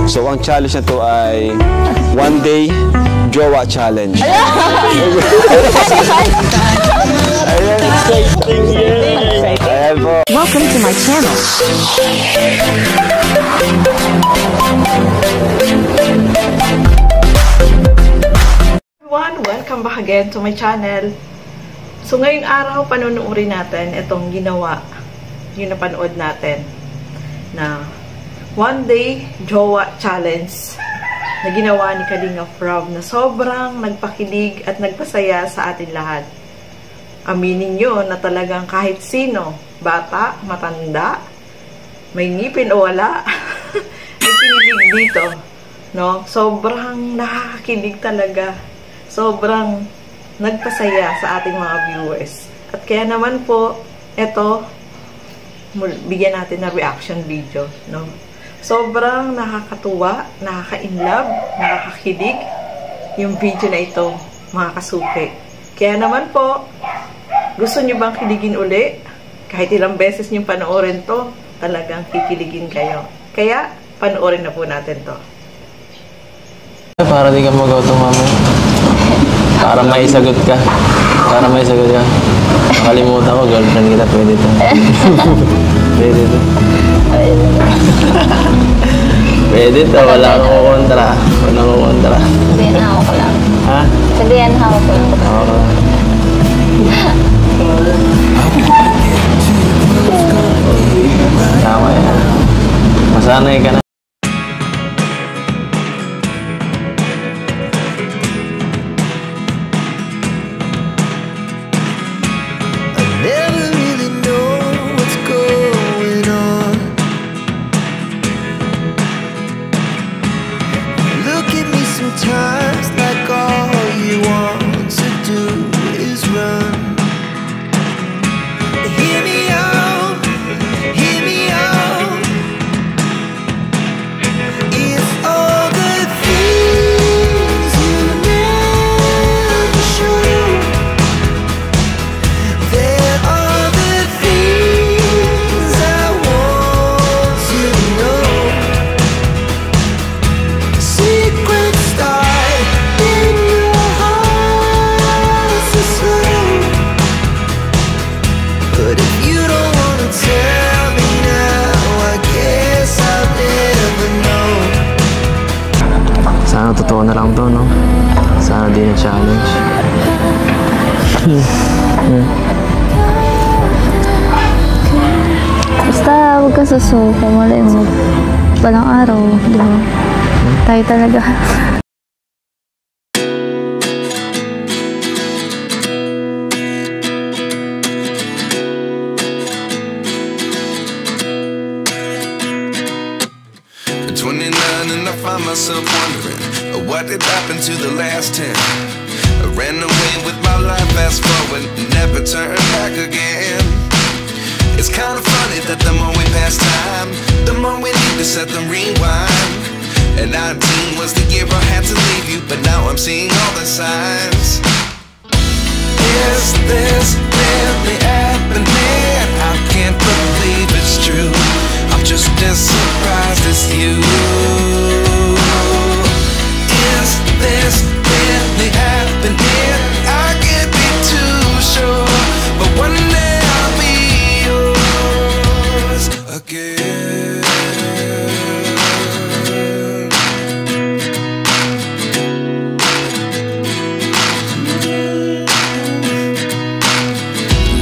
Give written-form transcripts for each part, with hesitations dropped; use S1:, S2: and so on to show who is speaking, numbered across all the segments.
S1: So, ang challenge na to ay One Day Jowa Challenge. Ayan, exciting yan. Ayan po.
S2: Welcome to my channel.
S3: Everyone, welcome back again to my channel. So ngayong araw, panunuorin natin itong ginawa, yung napanood natin na One Day Jowa Challenge na ginawa ni Kalingap Rob na sobrang nagpakilig at nagpasaya sa atin lahat. Aminin nyo na talagang kahit sino, bata, matanda, may ngipin o wala, ay kinilig dito. No? Sobrang nakakakilig talaga. Sobrang nagpasaya sa ating mga viewers. At kaya naman po, ito, bigyan natin na reaction video. No? Sobrang nakakatuwa, nakaka-inlove, nakakakilig yung video na ito, mga kasuki. Kaya naman po, gusto nyo bang kiligin uli? Kahit ilang beses nyo panoorin to, talagang kikiligin kayo. Kaya, panoorin na po natin to.
S4: Para di ka mag-auto, mama. Para may sagot ka. Para may sagot ka. Nakalimutan ko, girlfriend kita. Pwede to. Pwede to. Pwede to. Wala akong kukontra. Wala akong kukontra.
S5: Sabihan na ako lang.
S4: Ha?
S5: Sabihan na ako lang.
S4: Oo. Tama yan. Masanay ka na.
S6: Sometimes like all you want to do is run. Hear me out, hear me out. If all the things you never show, there are the things I want to know. Secrets
S4: Sana totoo na lang to, no? Sana di na challenge.
S5: Basta huwag ka susuko. Malay mo. Walang araw, di ba? Tayo talaga.
S6: Find myself wondering what did happen to the last 10. I ran away with my life, fast forward, never turn back again. It's kind of funny that the more we pass time, the more we need to set the rewind. And 19 was the year I had to leave you, but now I'm seeing all the signs. Is this really happening? I can't believe it's true. I'm just as surprised as you. Is this really happening? I can't be too sure, but one day I'll be yours again.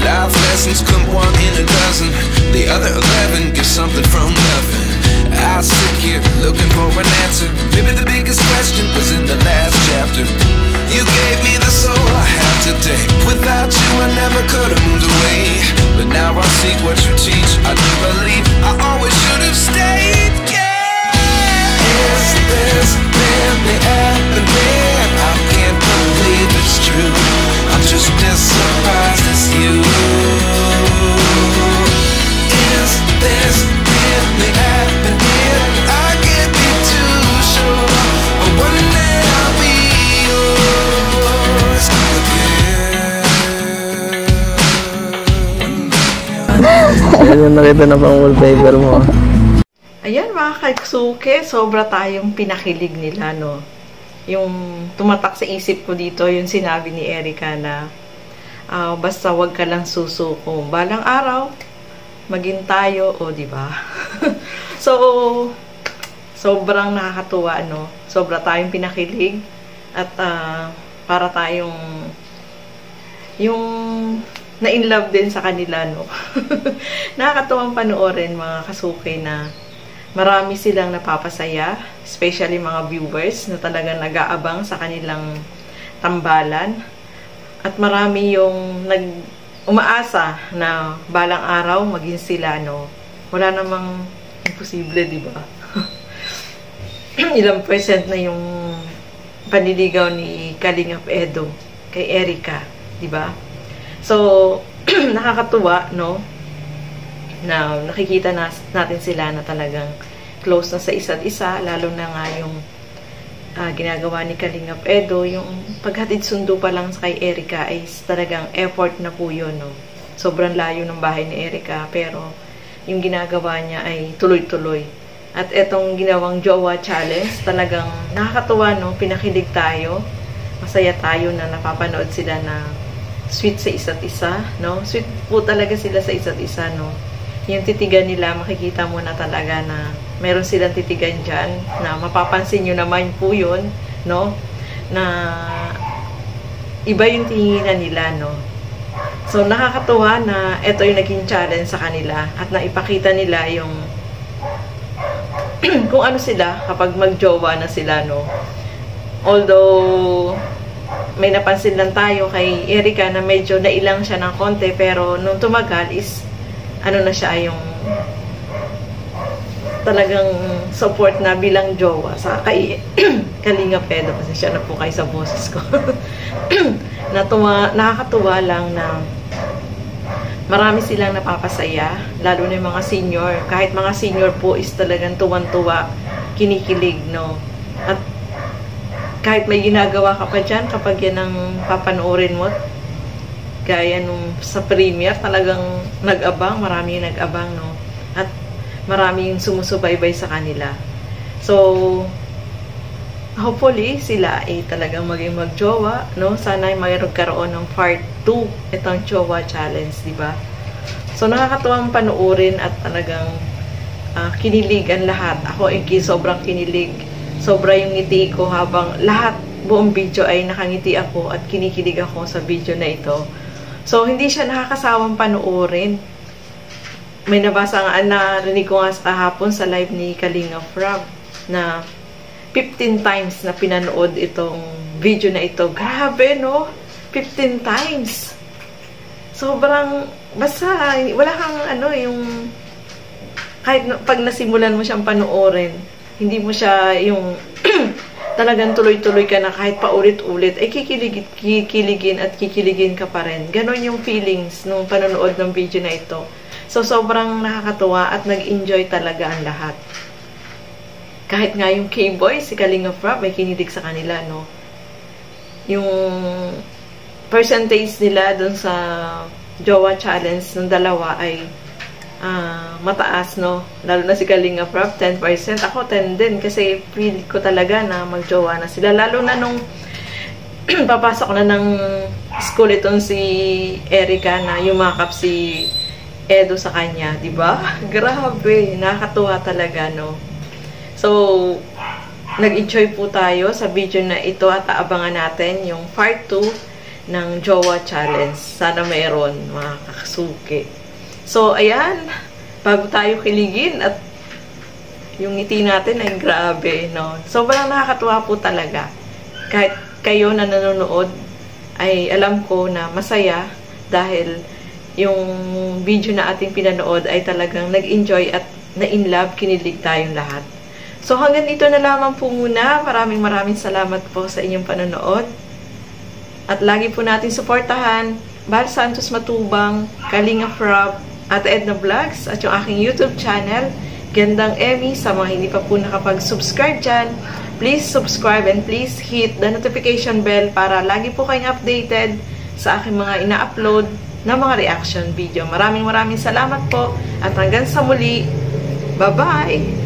S6: Life lessons come one in a dozen. The other 11 get something from nothing. I sit here looking for an answer. Maybe the biggest question was in the last chapter. You gave me the soul I have today. Without you I never could have moved away. But now I see what you teach. I do believe I always should have stayed. Yeah. Is this really happening? I can't believe it's true. I'm just as surprised as you. Is this really happening? I can't be too sure, but one day I'll be yours again.
S4: Ayan yung nakita na pang wallpaper mo.
S3: Ayan mga Katsuki, sobra tayong pinakilig nila, no? Yung tumatak sa isip ko dito, yung sinabi ni Erica na basta wag ka lang susuko. Balang araw, maging tayo, o diba? So, sobrang nakakatuwa, no? Sobra tayong pinakilig at para tayong yung na-in-love din sa kanila, no? Nakakatuwang panoorin, mga Katsuki, na marami silang napapasaya, especially mga viewers na talagang nag-aabang sa kanilang tambalan. At marami yung umaasa na balang araw maging sila, no? Wala namang imposible, di ba? Ilang percent na yung panliligaw ni Kalingap Edo kay Erica, di ba? So, nakakatuwa, no? Na nakikita natin sila na talagang close na sa isa't isa, lalo na nga yung ginagawa ni Kalingap Edo, yung paghatid sundo pa lang kay Erica ay talagang effort na po yun, no? Sobrang layo ng bahay ni Erica, pero yung ginagawa niya ay tuloy-tuloy. At etong ginawang Jowa Challenge, talagang nakakatuwa, no? Pinakilig tayo, masaya tayo na napapanood sila na sweet sa isa't isa, no? Sweet po talaga sila sa isa't isa, no? Yung titigan nila, makikita mo na talaga na meron silang titigan dyan, na mapapansin nyo naman po yun, no? Na iba yung tinginan nila, no? So, nakakatuwa na ito yung naging challenge sa kanila at naipakita nila yung kung ano sila kapag magjowa na sila, no? Although may napansin lang tayo kay Erica na medyo nailang siya ng konti, pero nung tumagal is ano na siya, yung talagang support na bilang jowa sa kay Kalingap Edo, kasi siya na po kayo sa boses ko. Nakakatuwa lang na marami silang napapasaya, lalo na yung mga senior. Kahit mga senior po is talagang tuwan-tuwa, kinikilig, no? At kahit may ginagawa ka pa dyan, kapag yan ang papanoorin mo, gaya nung sa premiere, talagang nag-abang, marami yung nag-abang, no? At marami yung sumusubaybay sa kanila. So, hopefully, sila ay talagang maging magjowa, no? Sana ay magkaroon ng part 2 itong Jowa Challenge, di ba? So, nakakatuwang panoorin at talagang kinilig ang lahat. Ako ay sobrang kinilig. Sobra yung ngiti ko habang lahat, buong video ay nakangiti ako at kinikilig ako sa video na ito. So, hindi siya nakakasawang panoorin. May nabasa nga, narinig ko nga kahapon sa live ni Kalingap Rob na 15 times na pinanood itong video na ito. Grabe, no? 15 times. Sobrang, basta, wala kang ano, yung kahit pag nasimulan mo siyang panoorin, hindi mo siya yung talagang tuloy-tuloy ka na kahit paulit-ulit, ay kikiligin at kikiligin ka pa rin. Ganon yung feelings nung panonood ng video na ito. So, sobrang nakakatuwa at nag-enjoy talaga ang lahat. Kahit nga yung K-Boy, si Kalingap Rob, may kinilig sa kanila, no? Yung percentage nila dun sa Jowa Challenge ng dalawa ay mataas, no? Lalo na si Kalingap Rob, 10%. Ako, 10 din. Kasi feel ko talaga na magjowa na sila. Lalo na nung papasok na ng school itong si Erica na yumakap si Edo sa kanya, di ba? Grabe, nakakatuwa talaga, no? So, nag-enjoy po tayo sa video na ito at aabangan natin yung part 2 ng Jowa Challenge. Sana mayroon, mga Katsuki. So, ayan, bago tayo kiligin at yung ngiti natin ay grabe, no? Sobrang nakakatuwa po talaga. Kahit kayo na nanonood, ay alam ko na masaya dahil yung video na ating pinanood ay talagang nag-enjoy at na-in-love, kinilig tayong lahat. So, hanggang dito na lamang po muna. Maraming salamat po sa inyong panonood. At lagi po natin suportahan Bar Santos Matubang, Kalingap Rob, at Edna Vlogs, at yung aking YouTube channel, Gandang Emmy. Sa mga hindi pa po nakapag-subscribe dyan, please subscribe and please hit the notification bell para lagi po kayong updated sa aking mga ina-upload na mga reaction video. Maraming salamat po at hanggang sa muli. Bye-bye!